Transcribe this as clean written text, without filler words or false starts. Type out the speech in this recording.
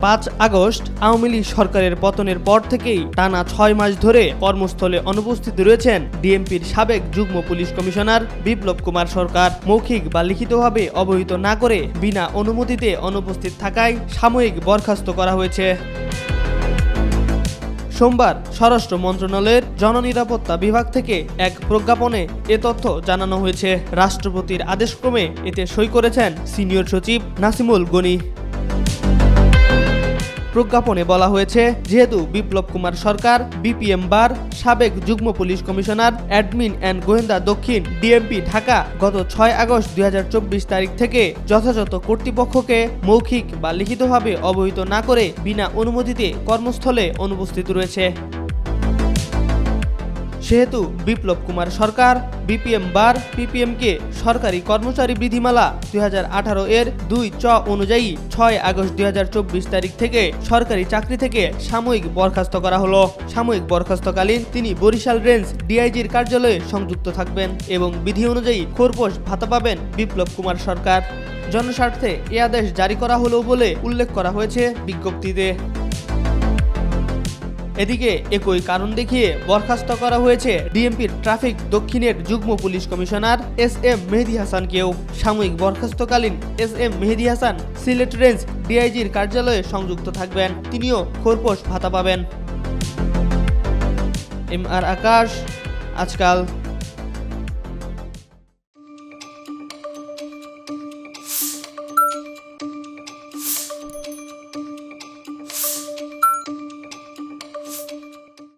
5 August Awami League সরকারের পতনের পর থেকেই টানা 6 মাস ধরে কর্মস্থলে অনুপস্থিত রয়েছেন ডিএমপির সাবেক যুগ্ম পুলিশ কমিশনার বিপ্লব কুমার সরকার। মৌখিক বা লিখিতভাবে অবহিত না করে বিনা অনুমতিতে অনুপস্থিত থাকায় সাময়িক বরখাস্ত করা হয়েছে। সোমবার স্বরাষ্ট্র মন্ত্রণালয়ের জননিরাপত্তা বিভাগ থেকে এক প্রজ্ঞাপনে এ তথ্য জানানো হয়েছে। রাষ্ট্রপতির আদেশক্রমে এতে সই করেছেন সিনিয়র সচিব নাসিমুল গনি। প্রজ্ঞাপনে বলা হয়েছে, যেহেতু বিপ্লব কুমার সরকার বিপিএম বার সাবেক যুগ্ম পুলিশ কমিশনার অ্যাডমিন অ্যান্ড গোয়েন্দা দক্ষিণ ডিএমপি ঢাকা গত 6 আগস্ট 2024 তারিখ থেকে যথাযথ কর্তৃপক্ষকে মৌখিক বা লিখিতভাবে অবহিত না করে বিনা অনুমতিতে কর্মস্থলে অনুপস্থিত রয়েছে। সেহেতু বিপ্লব কুমার সরকার বিপিএম বার পিপিএমকে সরকারি কর্মচারী বিধিমালা 2018 এর 2 চ অনুযায়ী 6 আগস্ট 2024 তারিখ থেকে সরকারি চাকরি থেকে সাময়িক বরখাস্ত করা হলো। সাময়িক বরখাস্তকালীন তিনি বরিশাল রেঞ্জ ডিআইজির কার্যালয়ে সংযুক্ত থাকবেন এবং বিধি অনুযায়ী খোরপোশ ভাতা পাবেন বিপ্লব কুমার সরকার। জনস্বার্থে এ আদেশ জারি করা হলো বলে উল্লেখ করা হয়েছে বিজ্ঞপ্তিতে। এদিকে একই কারণ দেখিয়ে বরখাস্ত করা হয়েছে ডিএমপির ট্রাফিক দক্ষিণের যুগ্ম পুলিশ কমিশনার এস.এম. মেহেদী হাসানকেও। সাময়িক বরখাস্তকালীন এস.এম. মেহেদী হাসান সিলেট রেঞ্জ ডিআইজির কার্যালয়ে সংযুক্ত থাকবেন। তিনিও খোরপোশ ভাতা পাবেন। এম আর আকাশ, আজকাল।